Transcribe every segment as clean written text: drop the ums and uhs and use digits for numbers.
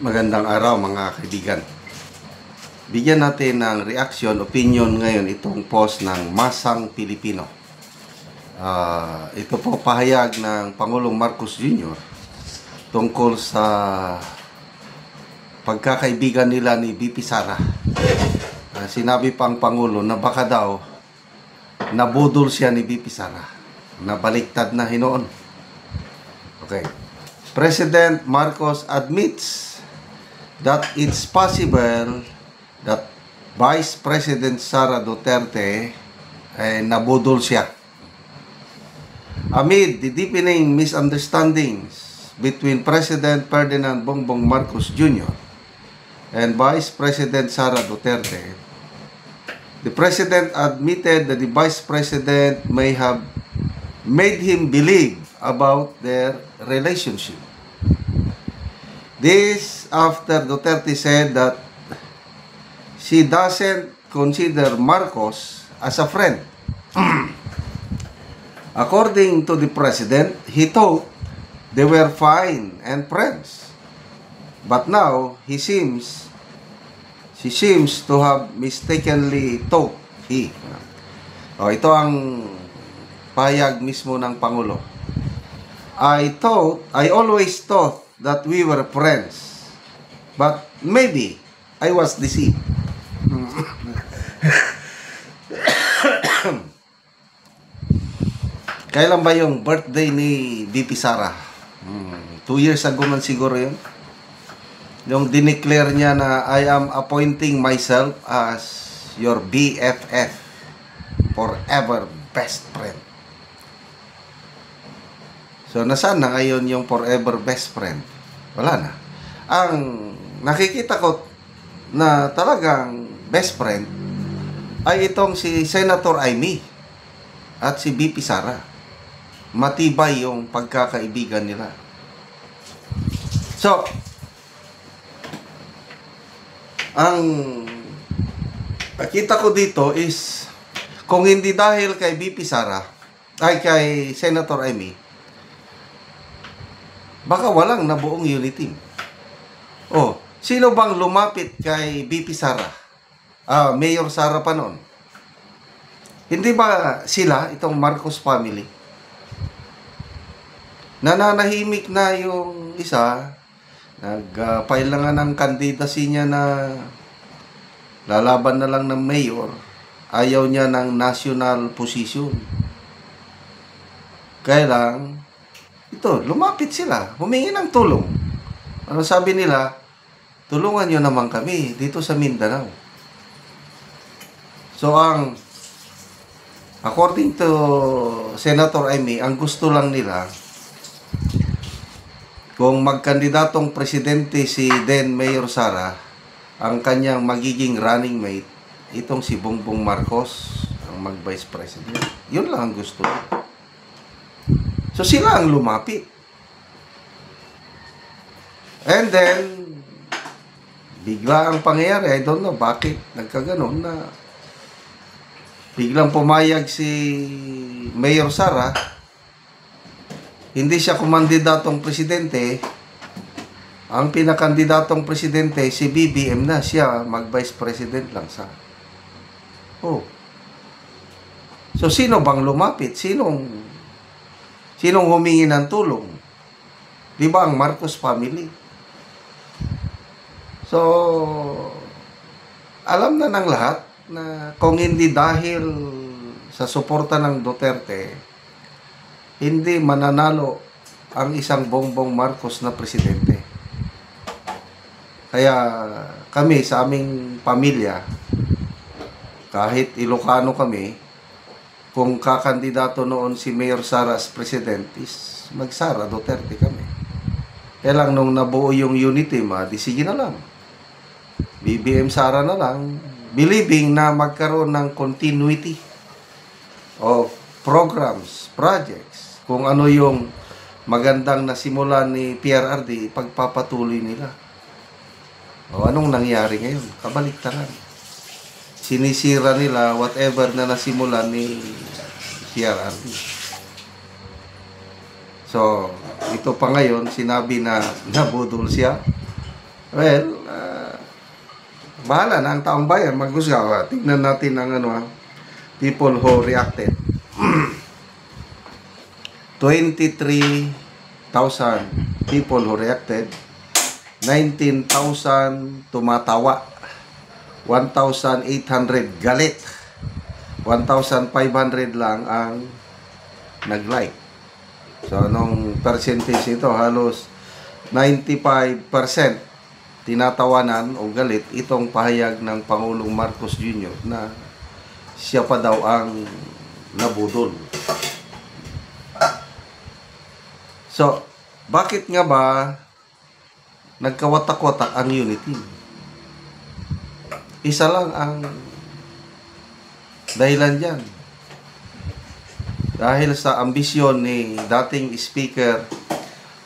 Magandang araw mga kaibigan. Bigyan natin ng reaction, opinion ngayon itong post ng Masang Pilipino. Ito po pahayag ng Pangulong Marcos Jr. tungkol sa pagkakaibigan nila ni VP Sara. Sinabi pang Pangulo na baka daw nabudol siya ni VP Sara. Nabaliktad na hinoon. Okay. President Marcos admits that it's possible that Vice President Sara Duterte nabudol siya. Amid the deepening misunderstandings between President Ferdinand Bongbong Marcos Jr. and Vice President Sara Duterte, the President admitted that the Vice President may have made him believe about their relationship. This after Duterte said that she doesn't consider Marcos as a friend. According to the President, he thought they were fine and friends. But now, she seems to have mistakenly thought he. Ito ang pahayag mismo ng Pangulo. I always thought that we were friends. But maybe I was deceived. Kailan ba yung birthday ni VP Sara? 2 years ago man siguro yun. Yung dineclare niya na I am appointing myself as your BFF, forever best friend. So, nasaan na ngayon yung forever best friend? Wala na. Ang nakikita ko na talagang best friend ay itong si Senator Amy at si VP Sara. Matibay yung pagkakaibigan nila. So, ang nakita ko dito is kung hindi dahil kay VP Sara ay kay Senator Amy, baka walang nabuong unity. Sino bang lumapit kay VP Sara? Mayor Sara pa noon. Hindi ba sila, itong Marcos family? Nananahimik na yung isa, nag-file na nga ng candidacy niya na lalaban na lang ng mayor. Ayaw niya ng national position. Kaya lang, ito, lumapit sila, humingi ng tulong. Ano sabi nila? Tulungan nyo naman kami dito sa Mindanao. So, according to Senator Amy, ang gusto lang nila, kung magkandidatong presidente si then Mayor Sara, ang kanyang magiging running mate, itong si Bongbong Marcos, ang mag-vice president. Yun lang ang gusto. So, sila ang lumapit. And then, bigla ang pangyayari, I don't know bakit nagkaganon na biglang pumayag si Mayor Sara, hindi siya kumandidatong presidente, ang pinakandidatong presidente, si BBM na, siya mag-vice president lang sa. So, sino bang lumapit? Sinong humingi ng tulong? Di ba ang Marcos family? So, alam na ng lahat na kung hindi dahil sa suporta ng Duterte, hindi mananalo ang isang Bongbong Marcos na presidente. Kaya kami sa aming pamilya, kahit Ilocano kami, kung kakandidato noon si Mayor Sara as president, is mag-Sara Duterte kami. Kaya lang nung nabuo yung unity, di sige na lang. BBM Sara na lang, believing na magkaroon ng continuity of programs, projects, kung ano yung magandang nasimulan ni PRRD, pagpapatuloy nila. Anong nangyari ngayon? Kabaliktaran. Sinisira nila whatever na nasimulan ni PRRD. So, ito pa ngayon, sinabi na nabudol siya. Well, bahala na ang taong bayan maghusga. Tingnan natin ang people who reacted. 23,000 people who reacted. 19,000 tumatawa. 1,800 galit. 1,500 lang ang nag-like. So, anong percentage ito? Halos 95% tinatawanan o galit itong pahayag ng Pangulong Marcos Jr. na siya pa daw ang nabudol. So, bakit nga ba nagkawatak-watak ang unity? Isa lang ang dahilan dyan. Dahil sa ambisyon ni dating Speaker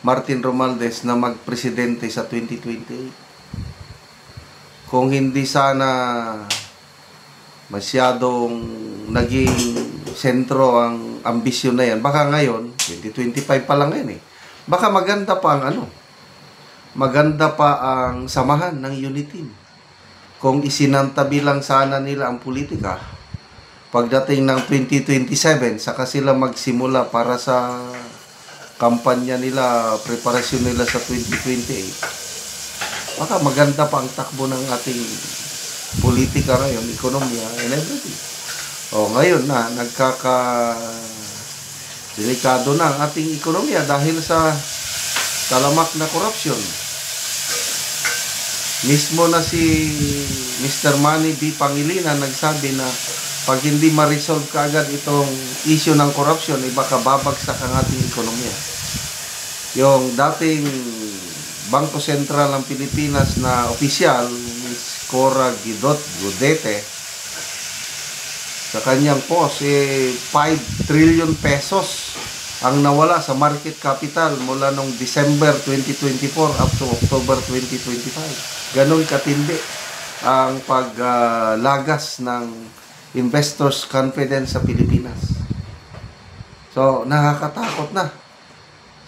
Martin Romualdez na magpresidente sa 2028. Kung hindi sana masyadong naging sentro ang ambisyon na yan, baka ngayon, 2025 pa lang yan baka maganda pa ang maganda pa ang samahan ng unity. Kung isinantabi lang sana nila ang politika, pagdating ng 2027, saka sila magsimula para sa kampanya nila, preparasyon nila sa 2028. Baka maganda pa ang takbo ng ating politika ngayon, ekonomiya, and everything. Ngayon na, delikado na ang ating ekonomiya dahil sa talamak na korupsyon. Mismo na si Mr. Manny B. Pangilinan nagsabi na pag hindi ma-resolve kaagad itong issue ng korupsyon, baka babagsak ang ating ekonomiya. Yung dating Bangko Sentral ng Pilipinas na opisyal, Ms. Cora Godete, sa kanyang post, 5 trillion pesos ang nawala sa market capital mula noong December 2024 up to October 2025. Ganon katindi ang paglagas ng investors' confidence sa Pilipinas. So, nakakatakot na.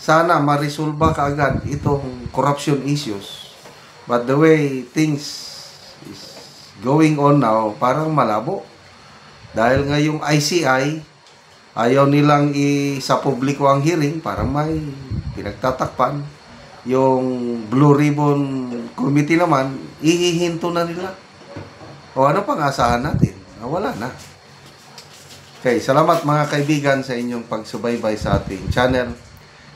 Sana ma-resolve kaagad itong corruption issues. But the way things is going on now, parang malabo. Dahil ngayong ICI, ayaw nilang sa publiko ang hearing para may pinagtatakpan. Yung Blue Ribbon Committee naman, ihihinto na nila. O ano pang asahan natin? Wala na. Okay, salamat mga kaibigan sa inyong pagsubaybay sa ating channel.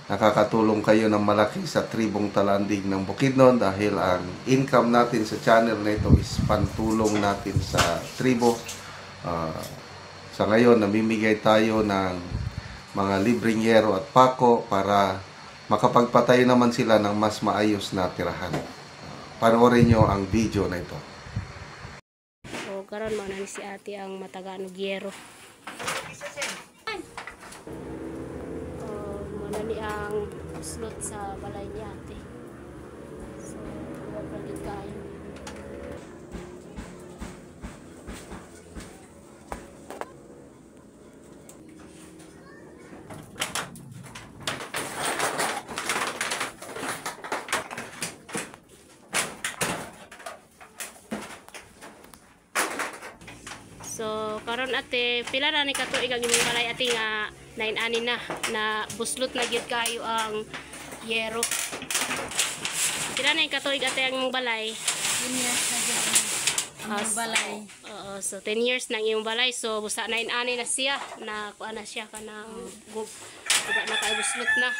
Nakakatulong kayo ng malaki sa tribong Talandig ng Bukidnon dahil ang income natin sa channel na ito is pantulong natin sa tribo. Sa ngayon, namimigay tayo ng mga libreng yero at pako para makapagpatay naman sila ng mas maayos na tirahan. Panoorin nyo ang video na ito. So, karon mo na ni si ate ang matagaan og yero. Manani ang slot sa balay ni ate. So, pagkakit kayo. So, karon ate, pila na ni katuig ang imong balay ate nga 9 ani na buslot na gyud kayo ang yero. Pila na ni katuig ate ang imong balay? 10 years na gyud ang balay. So 10 years nang imong balay. So busa 9 ani na siya na kuan na siya kanang guba na kay buslot na.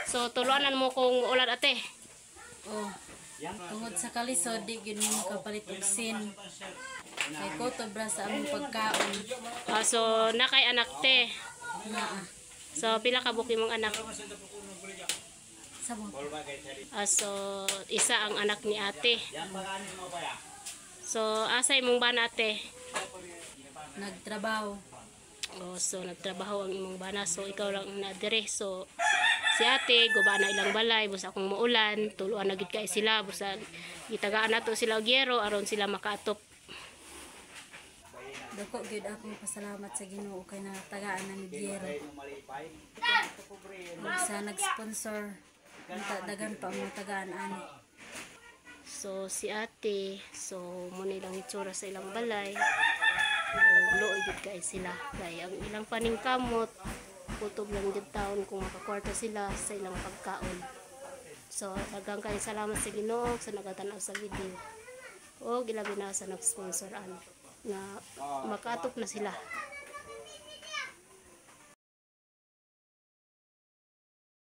So tuluanan mo kung ulan ate. Tungod sa kalisod di gyud mo makapalit og sin. Kay ko to bra sa among pagkaon. So na kay anak te. Naa. So pila ka buki mong anak? Sabot. So isa ang anak ni ate. So asay mong bana ate? Nagtrabaho. So nagtrabaho ang imong bana. So ikaw lang na dire. So si ate guba na ilang balay busa kung muulan, tuluan na gid kay sila busa gitagaan nato sila og yero aron sila makaatop. Dako gyud ako pasalamat sa Ginoo kay natagaan na ni Giero. Sa nag-sponsor, dagan pa ang tagaan ani. So si ate, so muna ilang itsura sa ilang balay. O luoy gid kay sila. Kay ang ilang paningkamot kutob lang gid taon kung makakwarta sila sa ilang pagkaon. So daghang kay salamat sa Ginoo sa nagatanaw sa video. O gilabi na sa nag-sponsor nga makatok na sila.